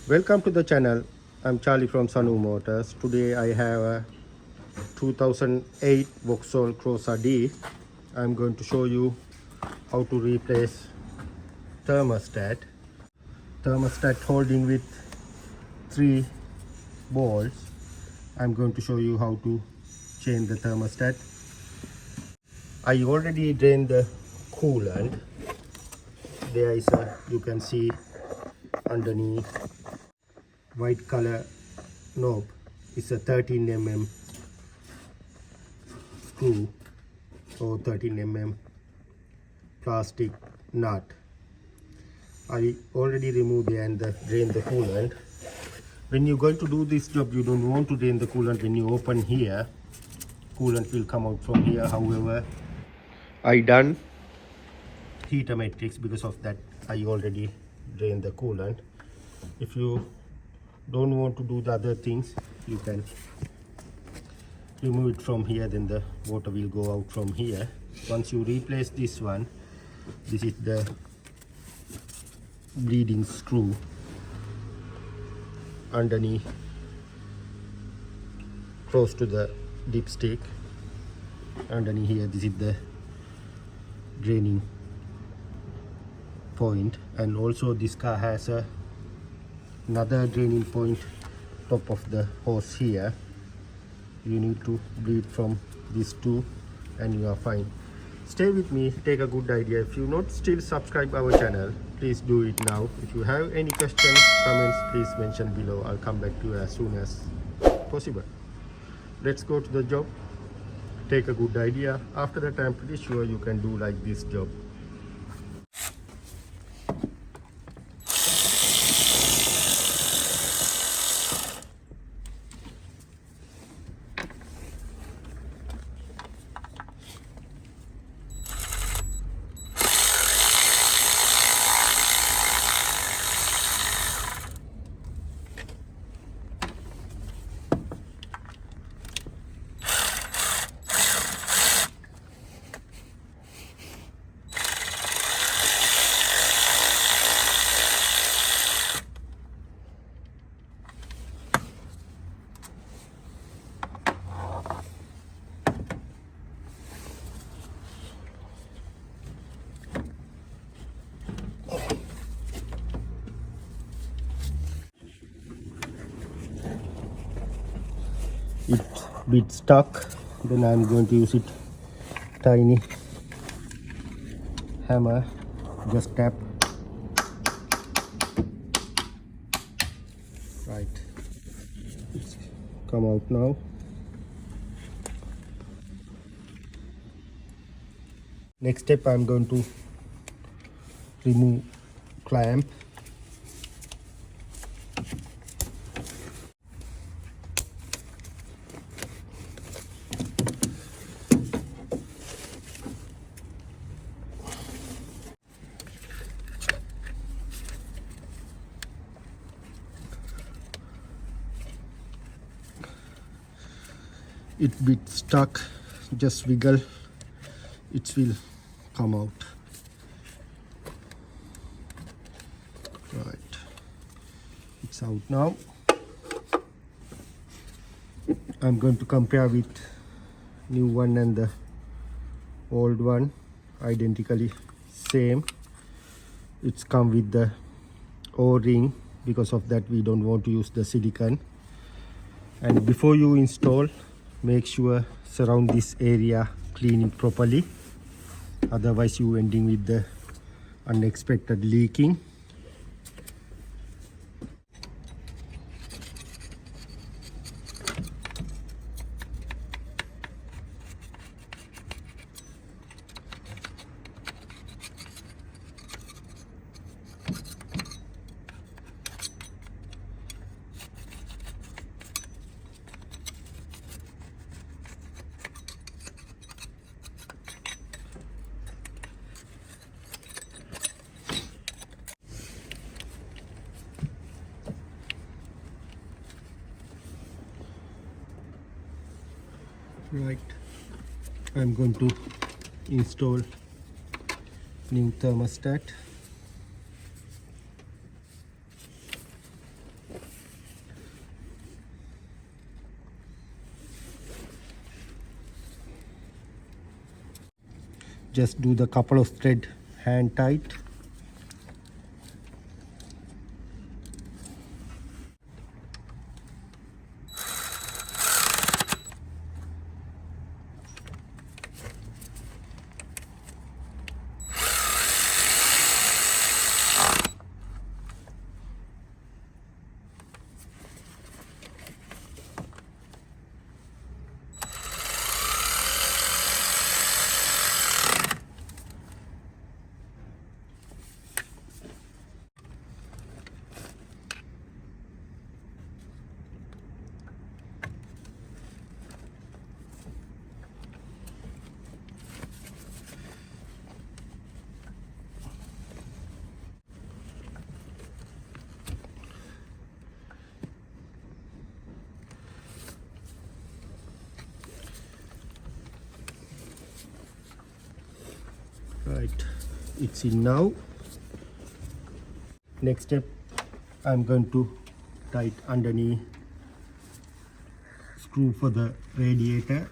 Welcome to the channel. I'm Charlie from Sanu Motors. Today I have a 2008 Vauxhall Corsa D. I'm going to show you how to replace thermostat. Thermostat holding with 3 bolts. I'm going to show you how to change the thermostat. I already drained the coolant. There is a, you can see underneath, white color knob is a 13 mm screw or 13 mm plastic nut. I already removed and drained the coolant. When you're going to do this job, you don't want to drain the coolant. When you open here, coolant will come out from here. However, I done heater matrix. Because of that, I already drained the coolant. If you don't want to do the other things, you can remove it from here, then the water will go out from here. Once you replace this one, this is the bleeding screw underneath, close to the dipstick. Underneath here, this is the draining point, and also this car has another draining point top of the hose here. You need to bleed from these two and you are fine. Stay with me, take a good idea. If you not still subscribe our channel, please do it now. If you have any questions, comments, please mention below. I'll come back to you as soon as possible. Let's go to the job. Take a good idea. After that, I'm pretty sure you can do like this job. It's a bit stuck, then I'm going to use it tiny hammer, just tap. Right, it's come out now. Next step, I'm going to remove clamp. It bit stuck, just wiggle, it will come out. Right, it's out now. I'm going to compare with new one and the old one, identically same. It's come with the O-ring. Because of that, we don't want to use the silicone. And before you install, make sure surround this area, clean it properly, otherwise you ending with the unexpected leaking. Right, I'm going to install new thermostat. just do the couple of thread hand tight. Right, it's in now. Next step, I'm going to tight underneath screw for the radiator.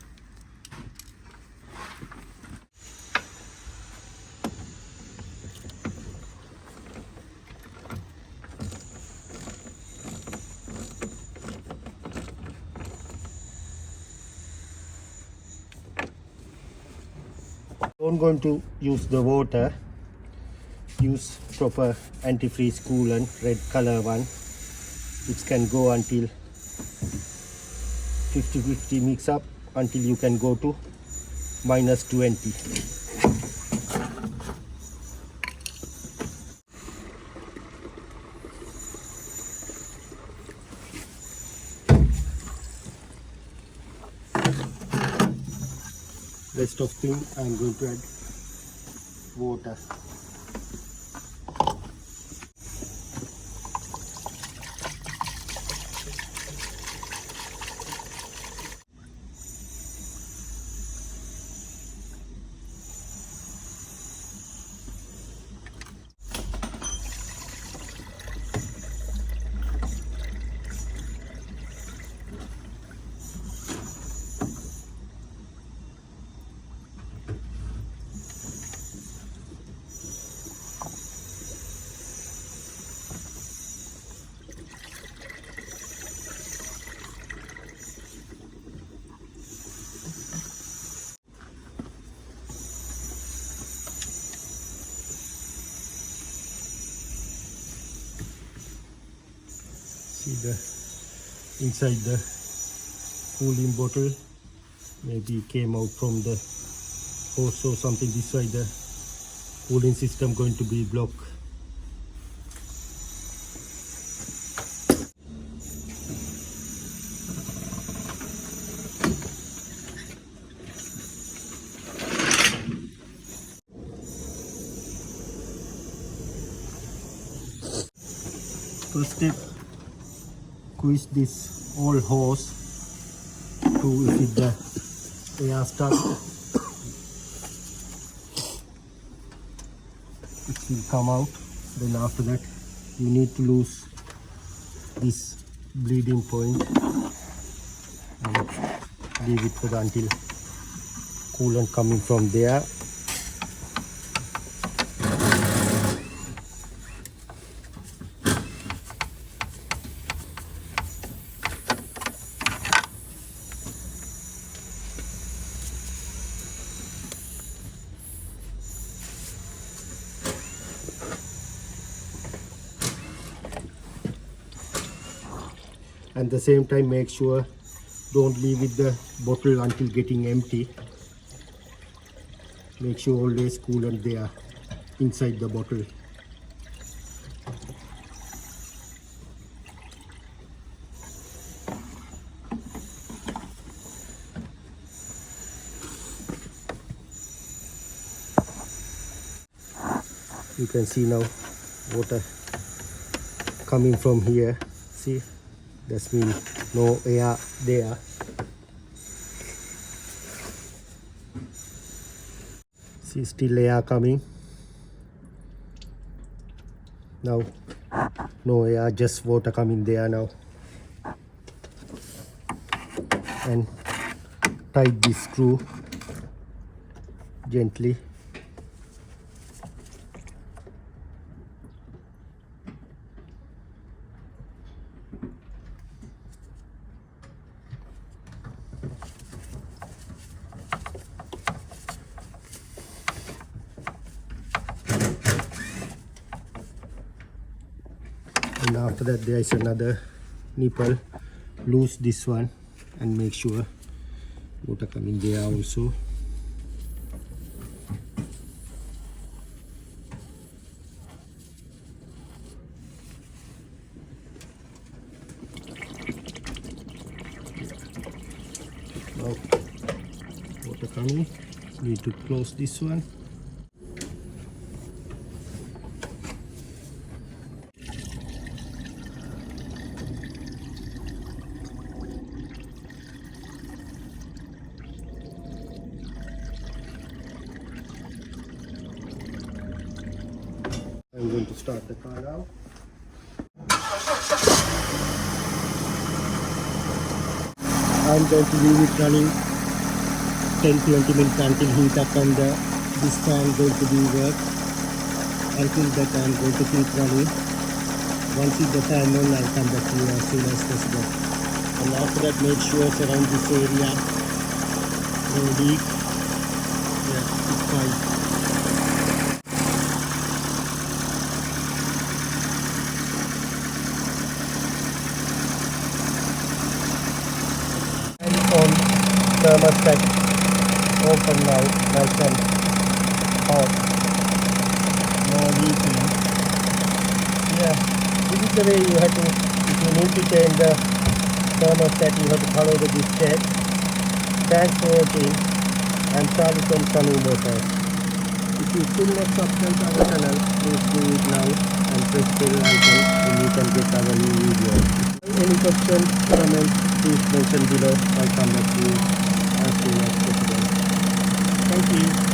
Don't going to use the water, use proper antifreeze coolant, red color one, which can go until 50-50 mix up until you can go to -20. Rest of thing I'm going to add water. See the inside the cooling bottle, maybe came out from the hose or something. This way the cooling system going to be blocked. First step, squeeze this old hose to feed the air stuck. It will come out. Then after that you need to lose this bleeding point and leave it for the until coolant coming from there. And the same time make sure don't leave with the bottle until getting empty. Make sure always coolant there inside the bottle. You can see now water coming from here. See, that means no air there. See, still air coming. Now no air, just water coming there now. And tight this screw gently after that there is another nipple. Loose this one and make sure water coming there also. Now water coming, need to close this one. I'm going to start the car now. I'm going to leave it running 10-20 minutes until heat up and this fan going to be work. Until that I'm going to keep running. Once the fan on, I'll come back to you as soon as possible. And after that make sure around this area no leak. Yeah, it's fine. On thermostat open now, nice and hot, no leaking. Yeah, this is the way you have to, if you need to change the thermostat, you have to follow this step. Thanks for watching. I'm Charlie from Sunny Motors. If you still not subscribe to our channel, please do it now and press the bell icon and you can get our new videos. Any questions, comments, please mention below. I'll come back to you as soon as possible. Thank you.